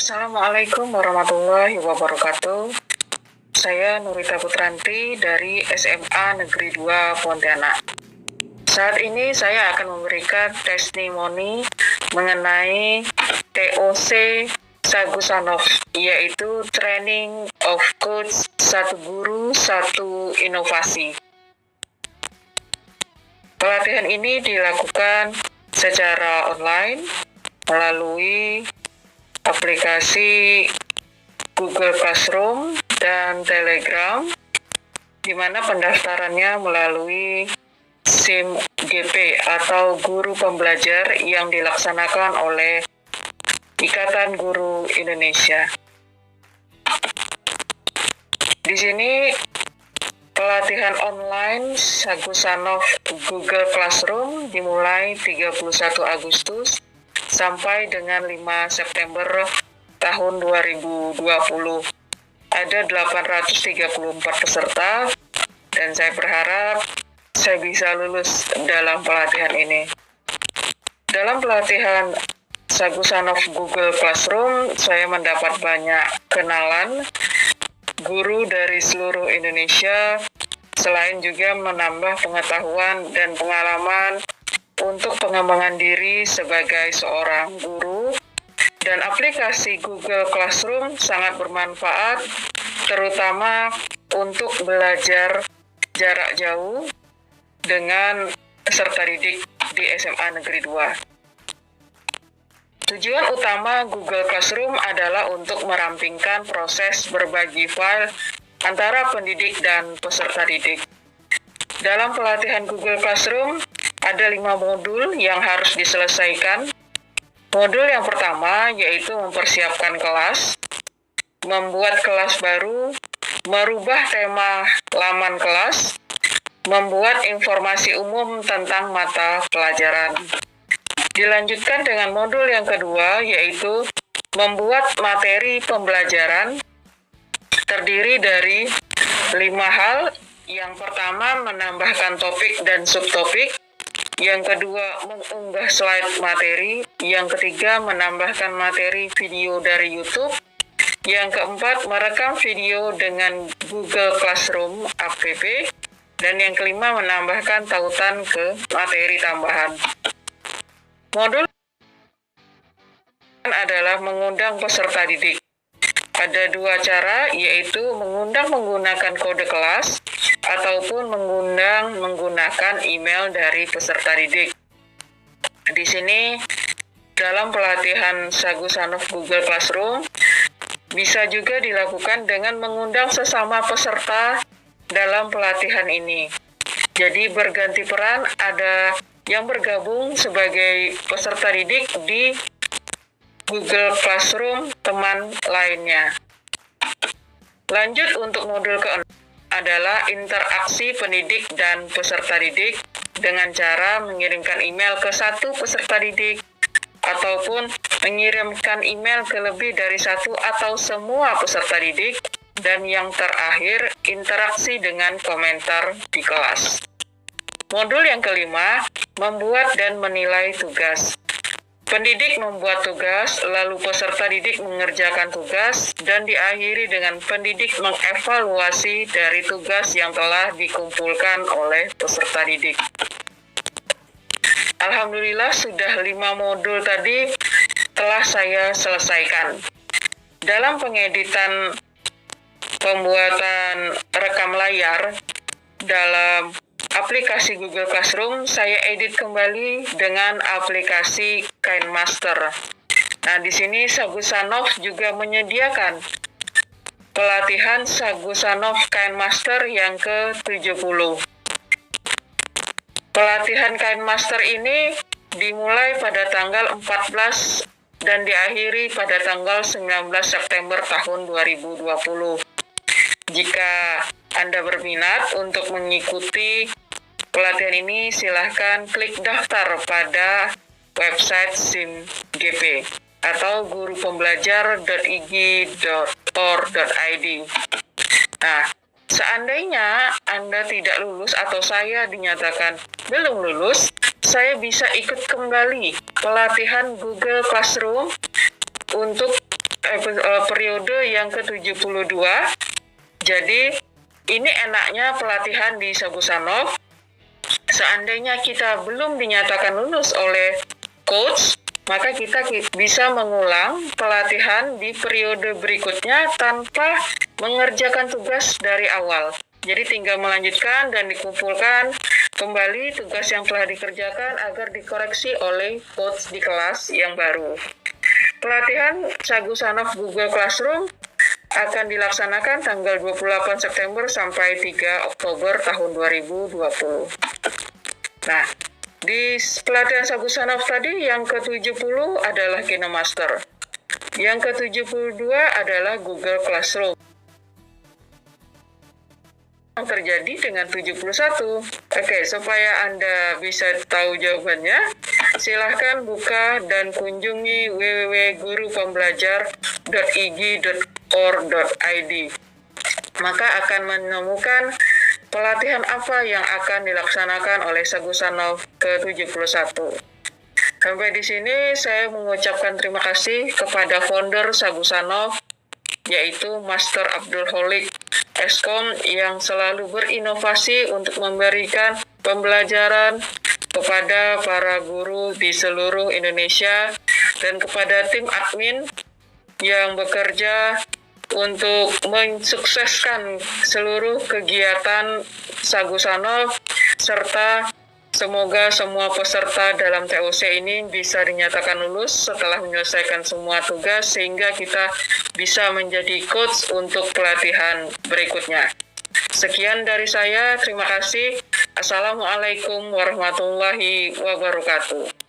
Assalamualaikum warahmatullahi wabarakatuh. Saya Nurita Putranti dari SMA Negeri 2 Pontianak. Saat ini saya akan memberikan testimoni mengenai TOC Sagusanov, yaitu Training of Coach Satu Guru Satu Inovasi. Pelatihan ini dilakukan secara online melalui aplikasi Google Classroom dan Telegram, di mana pendaftarannya melalui SIM GP atau Guru Pembelajar yang dilaksanakan oleh Ikatan Guru Indonesia. Di sini pelatihan online Sagusanov Google Classroom dimulai 31 Agustus sampai dengan 5 September tahun 2020. Ada 834 peserta dan saya berharap saya bisa lulus dalam pelatihan ini. Dalam pelatihan Sagusanov Google Classroom, saya mendapat banyak kenalan guru dari seluruh Indonesia, selain juga menambah pengetahuan dan pengalaman untuk pengembangan diri sebagai seorang guru. Dan aplikasi Google Classroom sangat bermanfaat, terutama untuk belajar jarak jauh dengan peserta didik di SMA Negeri 2. Tujuan utama Google Classroom adalah untuk merampingkan proses berbagi file antara pendidik dan peserta didik. Dalam pelatihan Google Classroom, ada 5 modul yang harus diselesaikan. Modul yang pertama yaitu mempersiapkan kelas, membuat kelas baru, merubah tema laman kelas, membuat informasi umum tentang mata pelajaran. Dilanjutkan dengan modul yang kedua yaitu membuat materi pembelajaran, terdiri dari 5 hal. Yang pertama, menambahkan topik dan subtopik. Yang kedua, mengunggah slide materi. Yang ketiga, menambahkan materi video dari YouTube. Yang keempat, merekam video dengan Google Classroom app. Dan yang kelima, menambahkan tautan ke materi tambahan. Modul adalah mengundang peserta didik. Ada 2 cara, yaitu mengundang menggunakan kode kelas ataupun mengundang menggunakan email dari peserta didik. Di sini, dalam pelatihan Sagusanov Google Classroom, bisa juga dilakukan dengan mengundang sesama peserta dalam pelatihan ini. Jadi berganti peran, ada yang bergabung sebagai peserta didik di Google Classroom teman lainnya. Lanjut untuk modul ke-6 adalah interaksi pendidik dan peserta didik dengan cara mengirimkan email ke satu peserta didik ataupun mengirimkan email ke lebih dari satu atau semua peserta didik, dan yang terakhir interaksi dengan komentar di kelas. Modul yang kelima, membuat dan menilai tugas. Pendidik membuat tugas, lalu peserta didik mengerjakan tugas, dan diakhiri dengan pendidik mengevaluasi dari tugas yang telah dikumpulkan oleh peserta didik. Alhamdulillah sudah 5 modul tadi telah saya selesaikan. Dalam pengeditan pembuatan rekam layar dalam aplikasi Google Classroom, saya edit kembali dengan aplikasi KineMaster. Nah, di sini Sagusanov juga menyediakan pelatihan Sagusanov KineMaster yang ke-70. Pelatihan KineMaster ini dimulai pada tanggal 14 dan diakhiri pada tanggal 19 September tahun 2020. Jika Anda berminat untuk mengikuti pelatihan ini, silahkan klik daftar pada website SIM GP atau gurupembelajar.ig.or.id. Nah, seandainya Anda tidak lulus atau saya dinyatakan belum lulus, saya bisa ikut kembali pelatihan Google Classroom untuk periode yang ke-72. Jadi ini enaknya pelatihan di Sagusanov. Seandainya kita belum dinyatakan lulus oleh coach, maka kita bisa mengulang pelatihan di periode berikutnya tanpa mengerjakan tugas dari awal. Jadi tinggal melanjutkan dan dikumpulkan kembali tugas yang telah dikerjakan agar dikoreksi oleh coach di kelas yang baru. Pelatihan Sagusanov Google Classroom akan dilaksanakan tanggal 28 September sampai 3 Oktober tahun 2020. Nah, di pelatihan Sagusanov tadi yang ke-70 adalah KinoMaster. Yang ke-72 adalah Google Classroom. Yang terjadi dengan 71. Oke, supaya Anda bisa tahu jawabannya, silahkan buka dan kunjungi www.gurupembelajar.ig.or.id. Maka akan menemukan pelatihan apa yang akan dilaksanakan oleh Sagusanov ke-71. Sampai di sini saya mengucapkan terima kasih kepada founder Sagusanov, yaitu Master Abdul Holik Eskom, yang selalu berinovasi untuk memberikan pembelajaran kepada para guru di seluruh Indonesia, dan kepada tim admin yang bekerja untuk mensukseskan seluruh kegiatan Sagusanov, serta semoga semua peserta dalam TOC ini bisa dinyatakan lulus setelah menyelesaikan semua tugas, sehingga kita bisa menjadi coach untuk pelatihan berikutnya. Sekian dari saya, terima kasih. Assalamualaikum warahmatullahi wabarakatuh.